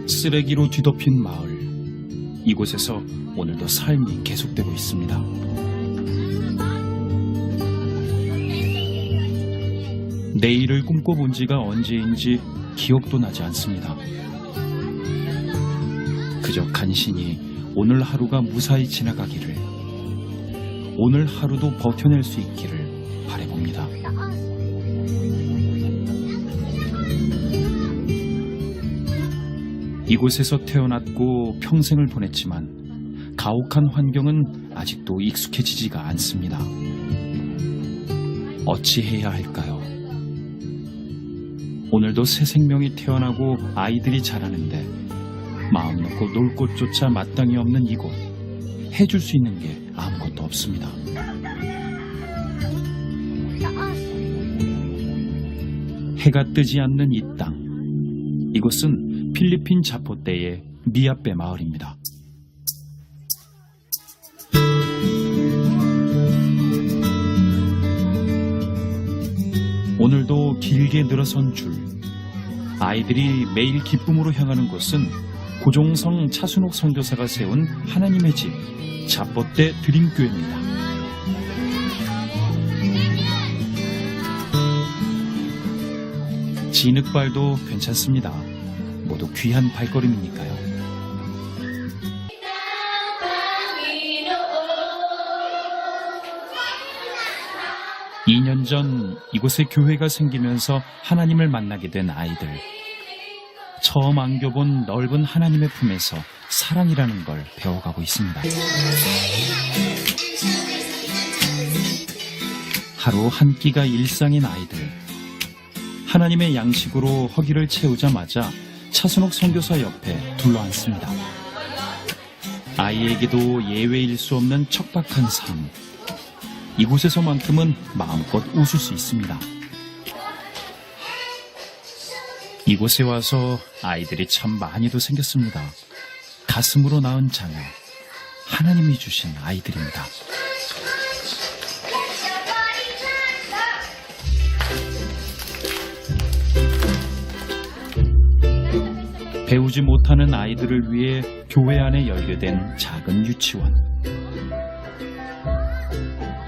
쓰레기로 뒤덮인 마을. 이곳에서 오늘도 삶이 계속되고 있습니다. 내일을 꿈꿔본 지가 언제인지 기억도 나지 않습니다. 그저 간신히 오늘 하루가 무사히 지나가기를, 오늘 하루도 버텨낼 수 있기를 바라봅니다. 이곳에서 태어났고 평생을 보냈지만 가혹한 환경은 아직도 익숙해지지가 않습니다. 어찌해야 할까요? 오늘도 새 생명이 태어나고 아이들이 자라는데 마음 놓고 놀 곳조차 마땅히 없는 이곳. 해줄 수 있는 게 아무것도 없습니다. 해가 뜨지 않는 이 땅. 이곳은 필리핀 자포떼의 미아빼 마을입니다. 오늘도 길게 늘어선 줄. 아이들이 매일 기쁨으로 향하는 곳은 고종성 차순옥 선교사가 세운 하나님의 집 자포떼 드림교회입니다. 진흙발도 괜찮습니다. 모두 귀한 발걸음이니까요. 2년 전 이곳에 교회가 생기면서 하나님을 만나게 된 아이들. 처음 안겨본 넓은 하나님의 품에서 사랑이라는 걸 배워가고 있습니다. 하루 한 끼가 일상인 아이들. 하나님의 양식으로 허기를 채우자마자 차순옥 선교사 옆에 둘러앉습니다. 아이에게도 예외일 수 없는 척박한 삶. 이곳에서만큼은 마음껏 웃을 수 있습니다. 이곳에 와서 아이들이 참 많이도 생겼습니다. 가슴으로 낳은 자녀, 하나님이 주신 아이들입니다. 배우지 못하는 아이들을 위해 교회 안에 열게된 작은 유치원.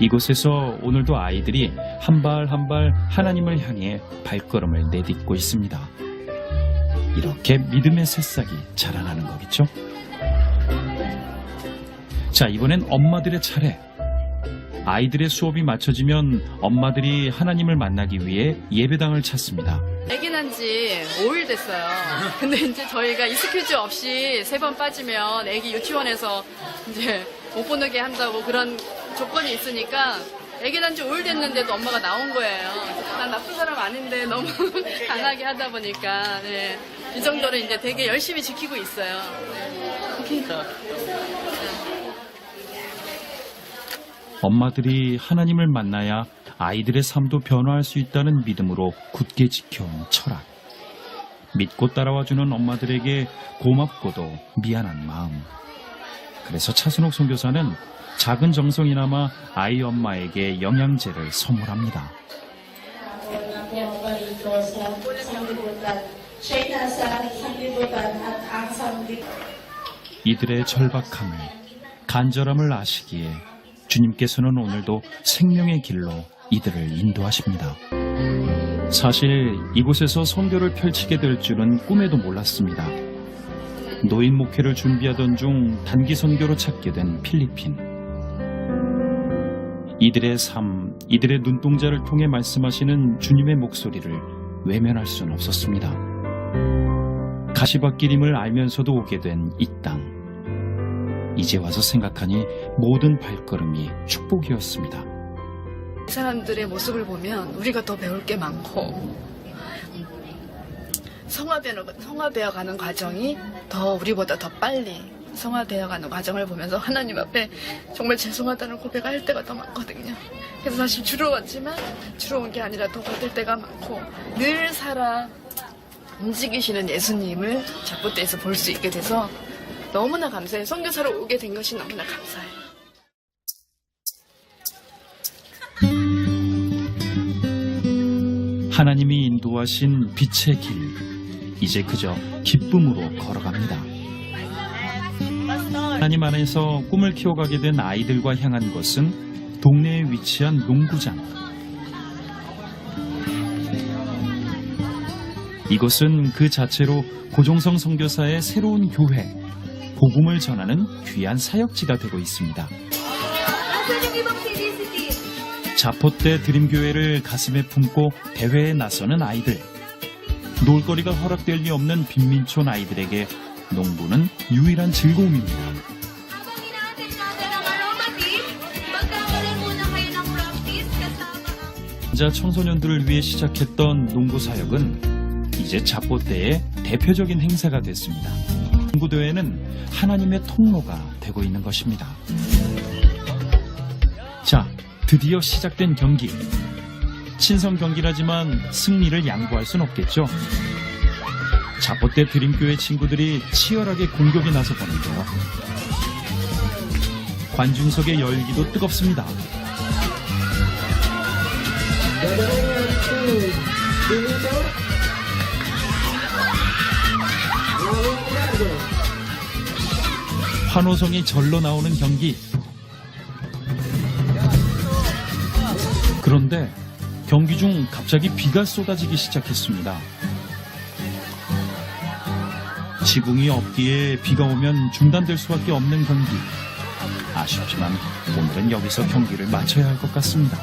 이곳에서 오늘도 아이들이 한 발 한 발 하나님을 향해 발걸음을 내딛고 있습니다. 이렇게 믿음의 새싹이 자라나는 거겠죠? 자, 이번엔 엄마들의 차례. 아이들의 수업이 마쳐지면 엄마들이 하나님을 만나기 위해 예배당을 찾습니다. 아기 난 지 5일 됐어요. 근데 이제 저희가 익스큐즈 없이 3번 빠지면 아기 유치원에서 이제 못 보내게 한다고 그런 조건이 있으니까 아기 난 지 5일 됐는데도 엄마가 나온 거예요. 난 나쁜 사람 아닌데 너무 강하게 하다 보니까 네, 이 정도로 이제 되게 열심히 지키고 있어요. 엄마들이 하나님을 만나야 아이들의 삶도 변화할 수 있다는 믿음으로 굳게 지켜온 철학. 믿고 따라와주는 엄마들에게 고맙고도 미안한 마음. 그래서 차순옥 선교사는 작은 정성이나마 아이 엄마에게 영양제를 선물합니다. 이들의 절박함을, 간절함을 아시기에 주님께서는 오늘도 생명의 길로 이들을 인도하십니다. 사실 이곳에서 선교를 펼치게 될 줄은 꿈에도 몰랐습니다. 노인 목회를 준비하던 중 단기 선교로 찾게 된 필리핀. 이들의 삶, 이들의 눈동자를 통해 말씀하시는 주님의 목소리를 외면할 수는 없었습니다. 가시밭길임을 알면서도 오게 된 이 땅. 이제 와서 생각하니 모든 발걸음이 축복이었습니다. 이 사람들의 모습을 보면 우리가 더 배울 게 많고 성화되어가는 과정이 더 우리보다 더 빨리 성화되어가는 과정을 보면서 하나님 앞에 정말 죄송하다는 고백할 때가 더 많거든요. 그래서 사실 주로 왔지만 주로 온 게 아니라 더 받을 때가 많고 늘 살아 움직이시는 예수님을 자포떼에서 볼 수 있게 돼서 너무나 감사해요. 선교사로 오게 된 것이 너무나 감사해요. 하나님이 인도하신 빛의 길, 이제 그저 기쁨으로 걸어갑니다. 하나님 안에서 꿈을 키워가게 된 아이들과 향한 것은 동네에 위치한 농구장. 이곳은 그 자체로 고종성 선교사의 새로운 교회, 복음을 전하는 귀한 사역지가 되고 있습니다. 자포때 드림교회를 가슴에 품고 대회에 나서는 아이들. 놀거리가 허락될 리 없는 빈민촌 아이들에게 농구는 유일한 즐거움입니다. 자 청소년들을 위해 시작했던 농구 사역은 이제 자포때의 대표적인 행사가 됐습니다. 농구대회는 하나님의 통로가 되고 있는 것입니다. 자, 드디어 시작된 경기. 친선 경기라지만 승리를 양보할 순 없겠죠. 자포때 드림교회 친구들이 치열하게 공격에 나서 보는데요. 관중석의 열기도 뜨겁습니다. 환호성이 절로 나오는 경기. 그런데 경기 중 갑자기 비가 쏟아지기 시작했습니다. 지붕이 없기에 비가 오면 중단될 수밖에 없는 경기. 아쉽지만 오늘은 여기서 경기를 마쳐야 할 것 같습니다.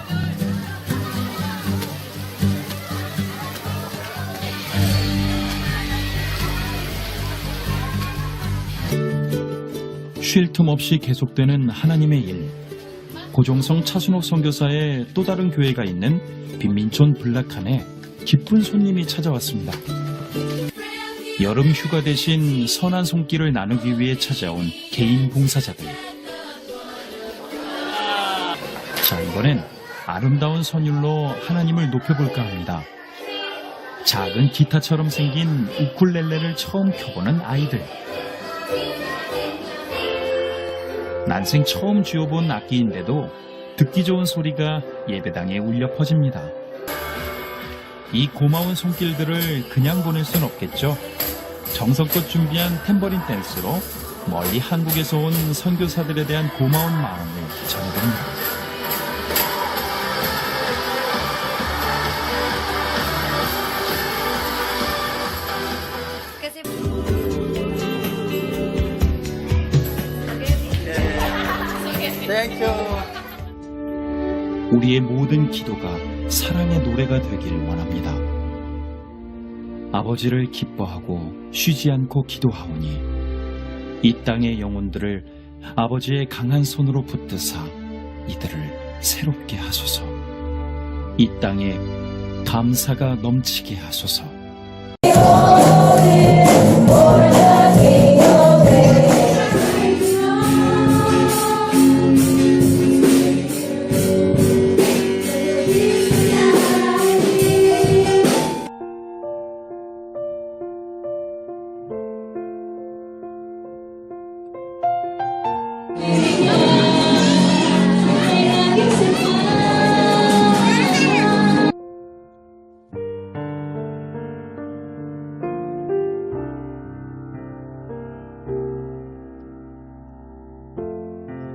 쉴 틈 없이 계속되는 하나님의 일. 고종성 차순옥 선교사의 또 다른 교회가 있는 빈민촌 블락칸에 기쁜 손님이 찾아왔습니다. 여름 휴가 대신 선한 손길을 나누기 위해 찾아온 개인 봉사자들. 자, 이번엔 아름다운 선율로 하나님을 높여볼까 합니다. 작은 기타처럼 생긴 우쿨렐레를 처음 켜보는 아이들. 난생 처음 쥐어본 악기인데도 듣기 좋은 소리가 예배당에 울려 퍼집니다. 이 고마운 손길들을 그냥 보낼 순 없겠죠. 정성껏 준비한 탬버린 댄스로 멀리 한국에서 온 선교사들에 대한 고마운 마음을 전해드립니다. 우리의 모든 기도가 사랑의 노래가 되길 원합니다. 아버지를 기뻐하고 쉬지 않고 기도하오니 이 땅의 영혼들을 아버지의 강한 손으로 붙드사 이들을 새롭게 하소서. 이 땅에 감사가 넘치게 하소서.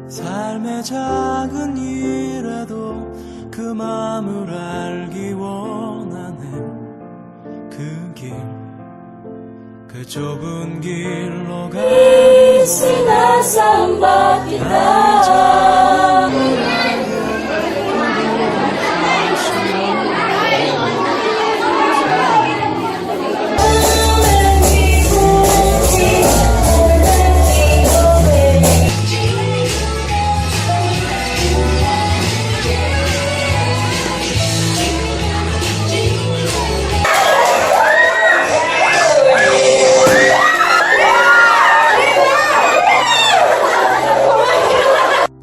삶의 작은 일에도 그 마음을 알기 원하네. 그 길, 그 좁은 길로 가리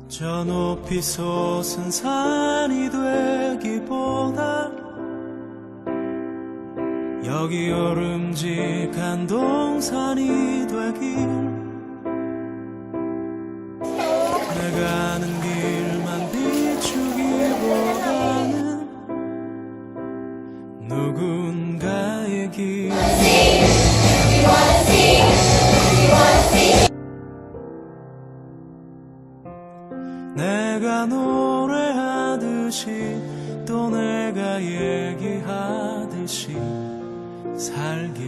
저 높이 솟은 산이 되기보다 여기 오름직한 동산이 되길. 내가 가는 길만 비추기보다는 누군가의 길 내가 노래하듯이 또 내가 얘기하듯이 살길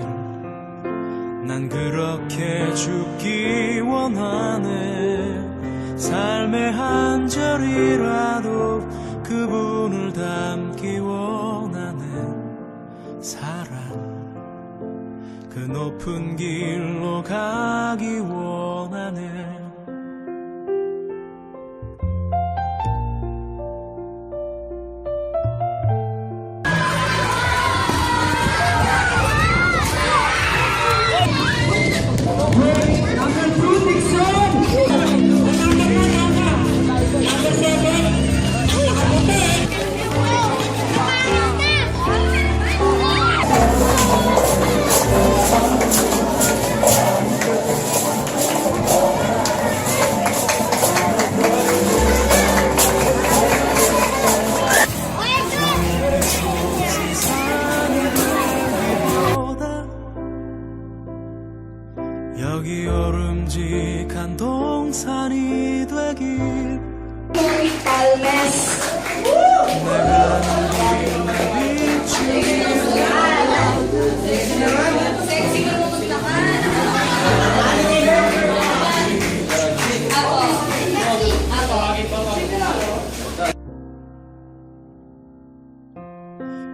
난 그렇게 죽기 원하네 삶의 한 절이라도 그분을 담기 원하는 사랑 그 높은 길로 가기 원하네 여기 오름직한 동산이 되길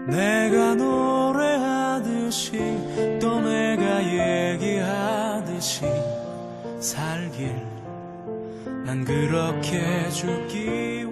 내가 노래하듯이 또 내가 얘기하듯이 살길 난 그렇게 죽기